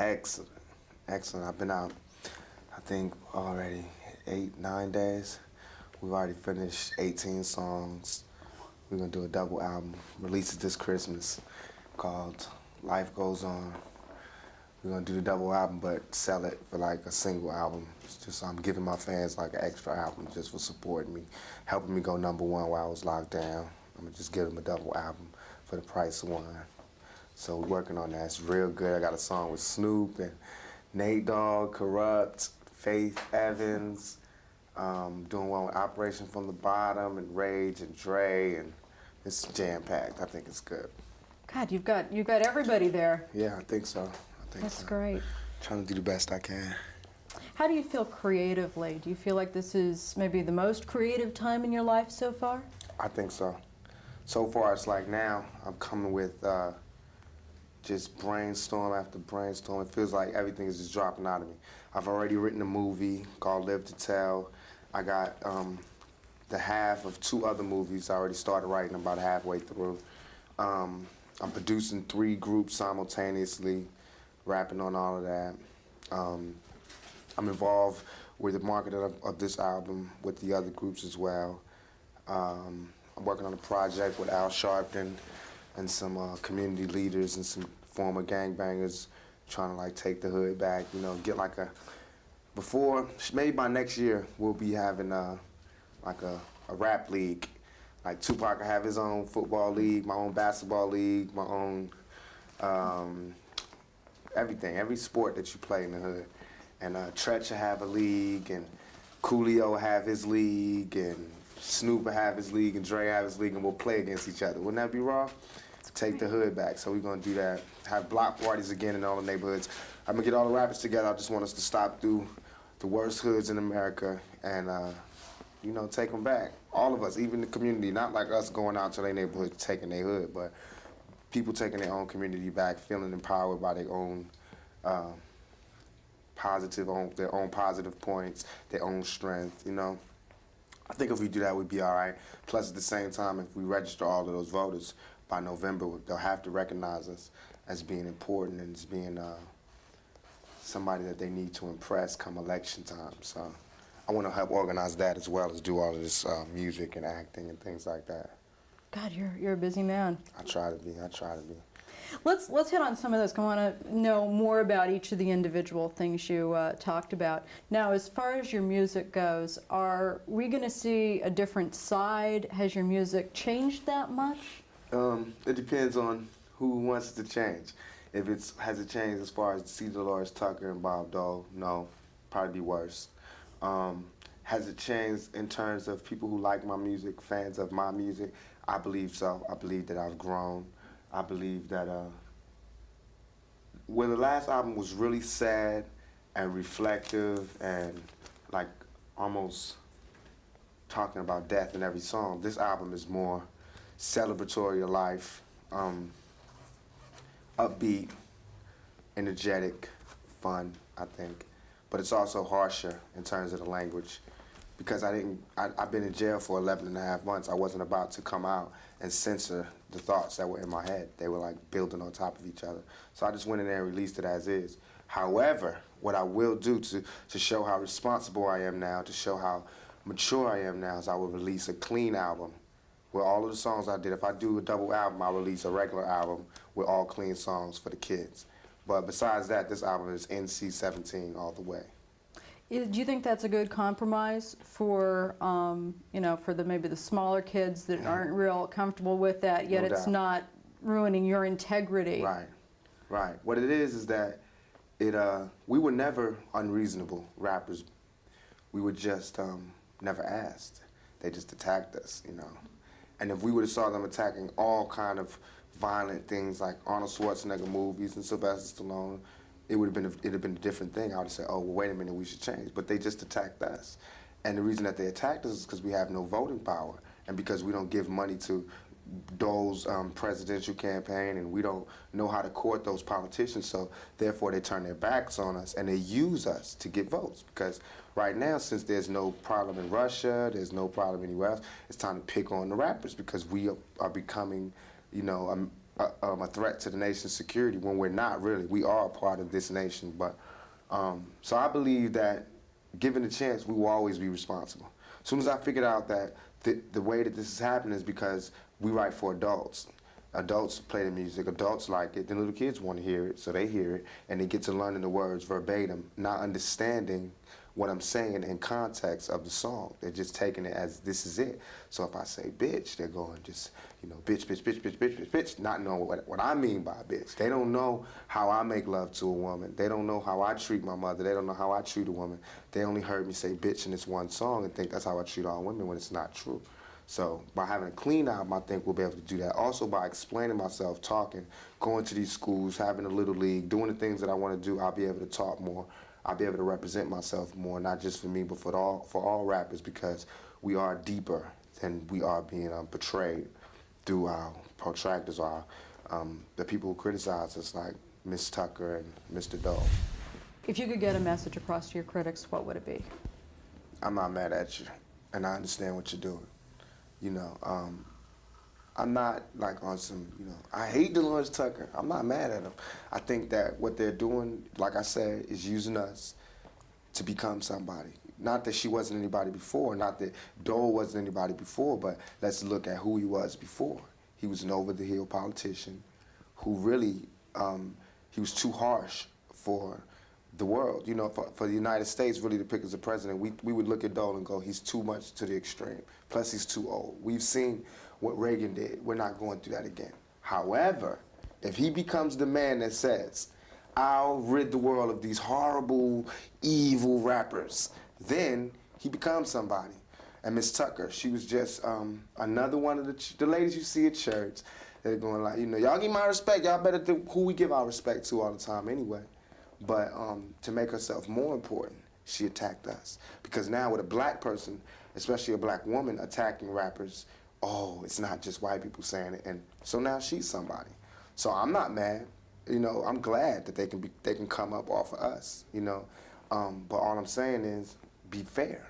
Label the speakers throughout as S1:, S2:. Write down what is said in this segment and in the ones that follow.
S1: Excellent, excellent. I've been out, I think, already 8, 9 days. We've already finished 18 songs. We're gonna do a double album, release it this Christmas, called Life Goes On. We're gonna do the double album, but sell it for like a single album. It's just I'm giving my fans like an extra album just for supporting me, helping me go #1 while I was locked down. I'm gonna just give them a double album for the price of one. So we're working on that. It's real good. I got a song with Snoop and Nate Dogg, Corrupt, Faith Evans, doing one with Operation from the Bottom and Rage and Dre, and it's jam-packed. I think it's good.
S2: God, you've got everybody there.
S1: Yeah, I think so.
S2: That's great.
S1: Trying to do the best I can.
S2: How do you feel creatively? Do you feel like this is maybe the most creative time in your life so far?
S1: I think so. So far, it's like now I'm coming with just brainstorm after brainstorm. It feels like everything is just dropping out of me. I've already written a movie called Live to Tell. I got the half of 2 other movies I already started writing about halfway through. I'm producing 3 groups simultaneously, rapping on all of that. I'm involved with the marketing of this album with the other groups as well. I'm working on a project with Al Sharpton and some community leaders and some former gangbangers, trying to like take the hood back, you know, get like maybe by next year we'll be having like a rap league. Like Tupac will have his own football league, my own basketball league, my own everything, every sport that you play in the hood. And Tretch will have a league, and Coolio will have his league, and Snoop will have his league, and Dre have his league, and we'll play against each other. Wouldn't that be raw? Take the hood back. So we're gonna do that. Have block parties again in all the neighborhoods. I'm gonna get all the rappers together. I just want us to stop through the worst hoods in America and you know, take them back. All of us, even the community, not like us going out to their neighborhood taking their hood, but people taking their own community back, feeling empowered by their own their own positive points, their own strength, you know. I think if we do that, we'd be all right. Plus, at the same time, if we register all of those voters by November, they'll have to recognize us as being important and as being somebody that they need to impress come election time. So I want to help organize that as well as do all of this music and acting and things like that.
S2: God, you're a busy man.
S1: I try to be.
S2: Let's hit on some of those. I want to know more about each of the individual things you talked about. Now, as far as your music goes, are we going to see a different side? Has your music changed that much?
S1: It depends on who wants it to change. If has it changed as far as C. Dolores Tucker and Bob Dole? No, probably be worse. Has it changed in terms of people who like my music, fans of my music? I believe so. I believe that I've grown. I believe that when the last album was really sad and reflective and like almost talking about death in every song, this album is more celebratory of life, upbeat, energetic, fun, I think. But it's also harsher in terms of the language because I've been in jail for 11.5 months. I wasn't about to come out and censor the thoughts that were in my head. They were like building on top of each other. So I just went in there and released it as is. However, what I will do to show how responsible I am now, to show how mature I am now, is I will release a clean album with all of the songs I did. If I do a double album, I'll release a regular album with all clean songs for the kids. But besides that, this album is NC-17 all the way.
S2: Do you think that's a good compromise for, you know, for maybe the smaller kids that aren't real comfortable with that, yet it's not ruining your integrity?
S1: Right, right. What it is that we were never unreasonable rappers. We were just never asked. They just attacked us, you know. And if we would have saw them attacking all kind of violent things like Arnold Schwarzenegger movies and Sylvester Stallone, it'd have been a different thing. I would have said, oh, well, wait a minute, we should change. But they just attacked us. And the reason that they attacked us is because we have no voting power and because we don't give money to Dole's presidential campaign and we don't know how to court those politicians. So therefore, they turn their backs on us and they use us to get votes. Because right now, since there's no problem in Russia, there's no problem anywhere else, it's time to pick on the rappers because we are becoming, you know, a threat to the nation's security when we're not really. We are a part of this nation, but so I believe that given the chance, we will always be responsible. As soon as I figured out that the way that this is happening is because we write for adults. Adults play the music, adults like it, then little kids want to hear it, so they hear it, and they get to learning the words verbatim, not understanding what I'm saying in context of the song. They're just taking it as this is it. So if I say bitch, they're going just, you know, bitch, bitch, bitch, bitch, bitch, bitch, bitch, not knowing what I mean by bitch. They don't know how I make love to a woman. They don't know how I treat my mother. They don't know how I treat a woman. They only heard me say bitch in this one song and think that's how I treat all women when it's not true. So by having a clean album, I think we'll be able to do that. Also by explaining myself, talking, going to these schools, having a little league, doing the things that I want to do, I'll be able to talk more. I'll be able to represent myself more, not just for me, but for all rappers, because we are deeper than we are being portrayed through our protractors or the people who criticize us, like Miss Tucker and Mr. Dole.
S2: If you could get a message across to your critics, what would it be?
S1: I'm not mad at you, and I understand what you're doing. You know, I'm not like on some, you know, I hate Delores Tucker. I'm not mad at them. I think that what they're doing, like I said, is using us to become somebody. Not that she wasn't anybody before, not that Dole wasn't anybody before, but let's look at who he was before. He was an over-the-hill politician who really, he was too harsh for the world. You know, for the United States really to pick as a president, we would look at Dole and go, he's too much to the extreme. Plus he's too old. We've seen what Reagan did. We're not going through that again. However, if he becomes the man that says, I'll rid the world of these horrible, evil rappers, then he becomes somebody. And Miss Tucker, she was just another one of the ladies you see at church. They're going like, you know, y'all give my respect. Y'all better do who we give our respect to all the time anyway. But to make herself more important, she attacked us. Because now with a black person, especially a black woman attacking rappers, oh, it's not just white people saying it. And so now she's somebody. So I'm not mad. You know, I'm glad that they can come up off of us, you know. But all I'm saying is be fair.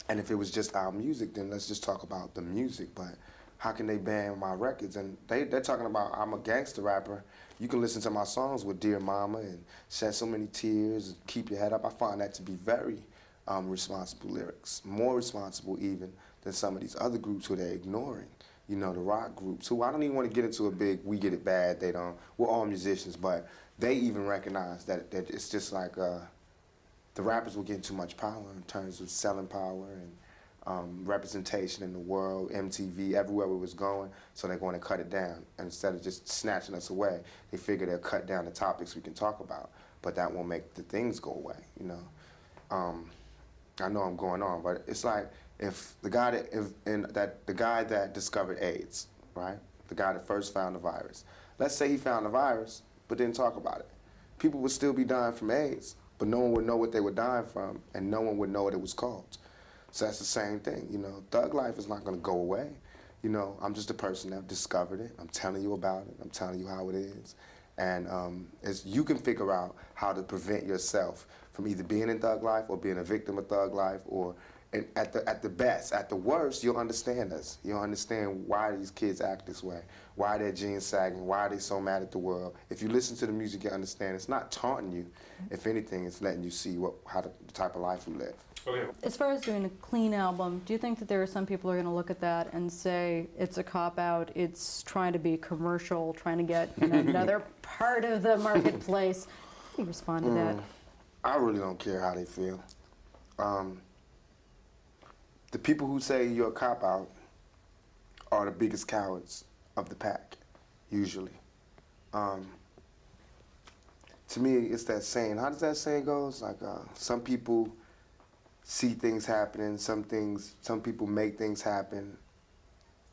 S1: And if it was just our music, then let's just talk about the music. But how can they ban my records? And they're talking about I'm a gangster rapper. You can listen to my songs with Dear Mama and Shed So Many Tears and Keep Your Head Up. I find that to be very responsible lyrics, more responsible even than some of these other groups who they're ignoring. You know, the rock groups, who I don't even want to get into a big, we get it bad, they don't, we're all musicians, but they even recognize that it's just like the rappers were getting too much power in terms of selling power and representation in the world, MTV, everywhere we was going, so they're going to cut it down. And instead of just snatching us away, they figure they'll cut down the topics we can talk about, but that won't make the things go away, you know. I know I'm going on, but it's like if the guy that discovered AIDS, right? The guy that first found the virus. Let's say he found the virus, but didn't talk about it. People would still be dying from AIDS, but no one would know what they were dying from, and no one would know what it was called. So that's the same thing, you know. Thug life is not going to go away. You know, I'm just a person that discovered it. I'm telling you about it. I'm telling you how it is. And you can figure out how to prevent yourself from either being in thug life or being a victim of thug life, or at the best, at the worst, you'll understand us. You'll understand why these kids act this way, why their jeans sagging, why they're so mad at the world. If you listen to the music, you understand. It's not taunting you. If anything, it's letting you see how the type of life we live.
S3: Okay.
S2: As far as doing a clean album, do you think that there are some people who are going to look at that and say it's a cop-out, it's trying to be commercial, trying to get in another part of the marketplace? How do you respond to that?
S1: I really don't care how they feel. The people who say you're a cop-out are the biggest cowards of the pack, usually. To me, it's that saying. How does that saying go? It's like some people see things happening, some people make things happen,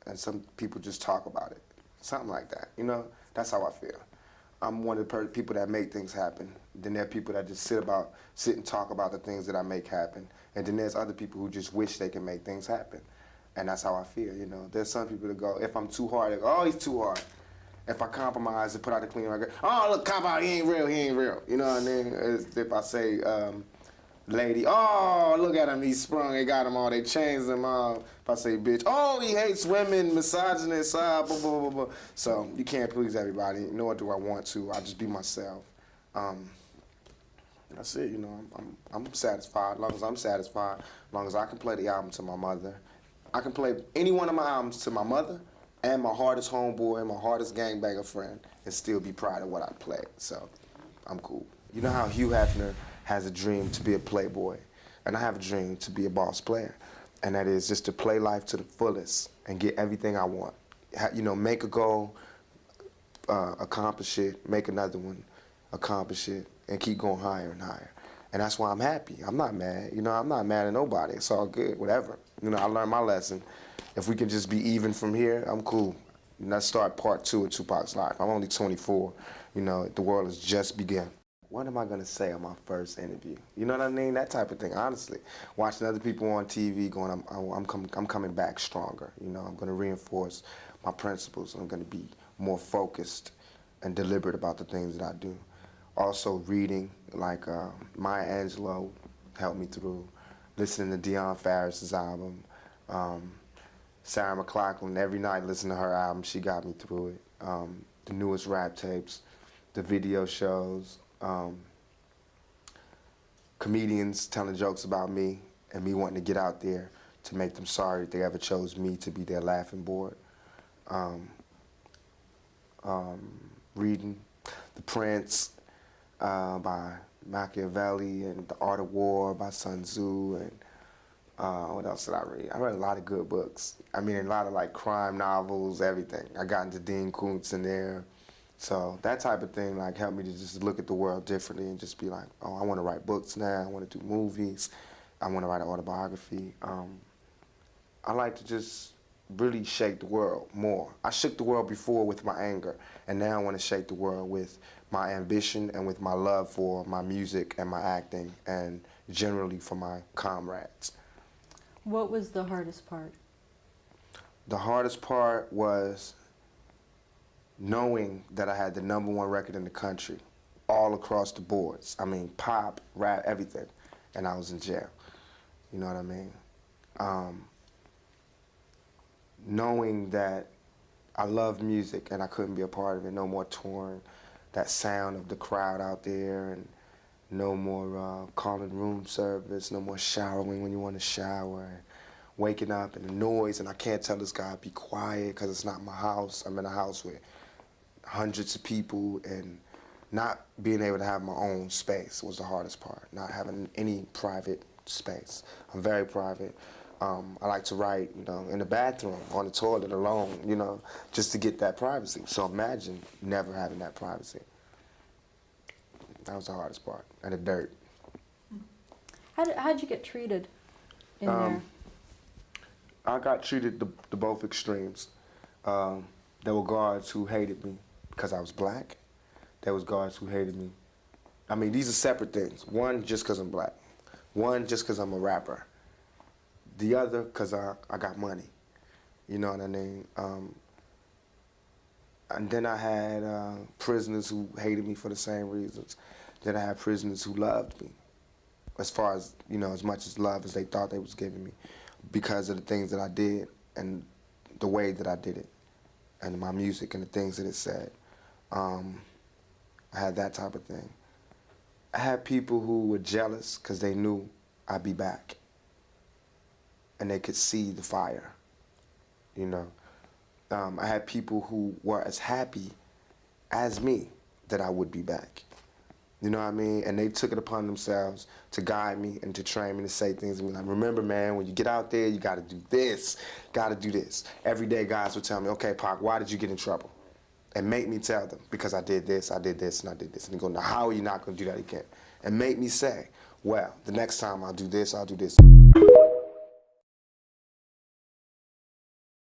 S1: and some people just talk about it. Something like that, you know? That's how I feel. I'm one of the people that make things happen. Then there are people that just sit and talk about the things that I make happen. And then there's other people who just wish they can make things happen. And that's how I feel, you know? There's some people that go, if I'm too hard, they go, oh, he's too hard. If I compromise and put out a clean record, oh, look, cop out, he ain't real. You know what I mean? If I say, lady, oh, look at him, he sprung, they got him all, they changed him all. If I say bitch, oh, he hates women, misogynist, blah, blah, blah, blah. So you can't please everybody, nor do I want to. I just be myself. That's it, you know, I'm satisfied. As long as I'm satisfied, as long as I can play the album to my mother. I can play any one of my albums to my mother and my hardest homeboy and my hardest gangbanger friend and still be proud of what I played. So I'm cool. You know how Hugh Hefner has a dream to be a playboy, and I have a dream to be a boss player, and that is just to play life to the fullest and get everything I want. You know, make a goal, accomplish it, make another one, accomplish it, and keep going higher and higher. And that's why I'm happy. I'm not mad. You know, I'm not mad at nobody. It's all good, whatever. You know, I learned my lesson. If we can just be even from here, I'm cool. And let's start part 2 of Tupac's life. I'm only 24. You know, the world has just begun. What am I going to say on my first interview? You know what I mean? That type of thing, honestly. Watching other people on TV going, I'm coming back stronger. You know, I'm going to reinforce my principles. I'm going to be more focused and deliberate about the things that I do. Also reading, like Maya Angelou helped me through, listening to Dionne Farris's album, Sarah McLachlan, every night listening to her album, she got me through it. The newest rap tapes, the video shows, comedians telling jokes about me and me wanting to get out there to make them sorry that they ever chose me to be their laughing board. Reading The Prince by Machiavelli and The Art of War by Sun Tzu, and what else did I read? I read a lot of good books. I mean, a lot of like crime novels, everything. I got into Dean Koontz in there. So that type of thing like helped me to just look at the world differently and just be like, oh, I want to write books now. I want to do movies. I want to write an autobiography. I like to just really shake the world more. I shook the world before with my anger, and now I want to shake the world with my ambition and with my love for my music and my acting and generally for my comrades.
S2: What was the hardest part?
S1: The hardest part was knowing that I had the #1 record in the country, all across the boards. I mean, pop, rap, everything, and I was in jail. You know what I mean? Knowing that I loved music and I couldn't be a part of it, no more touring, that sound of the crowd out there, and no more calling room service, no more showering when you want to shower, and waking up and the noise, and I can't tell this guy be quiet because it's not my house. I'm in a house with hundreds of people, and not being able to have my own space was the hardest part, not having any private space. I'm very private. I like to write, you know, in the bathroom, on the toilet alone, you know, just to get that privacy. So imagine never having that privacy. That was the hardest part, and the dirt.
S2: How'd you get treated in there?
S1: I got treated to both extremes. There were guards who hated me because I was black. There was guards who hated me. I mean, these are separate things. One, just because I'm black. One, just because I'm a rapper. The other, because I got money. You know what I mean? And then I had prisoners who hated me for the same reasons. Then I had prisoners who loved me, as far as, you know, as much as love as they thought they was giving me, because of the things that I did and the way that I did it, and my music and the things that it said. I had that type of thing. I had people who were jealous because they knew I'd be back, and they could see the fire, you know. I had people who were as happy as me that I would be back. You know what I mean? And they took it upon themselves to guide me and to train me, to say things to me like, remember, man, when you get out there, you gotta do this, gotta do this. Every day guys would tell me, okay, Pac, why did you get in trouble? And make me tell them, because I did this, and I did this. And they go, now how are you not gonna do that again? And make me say, well, the next time I'll do this, I'll do this.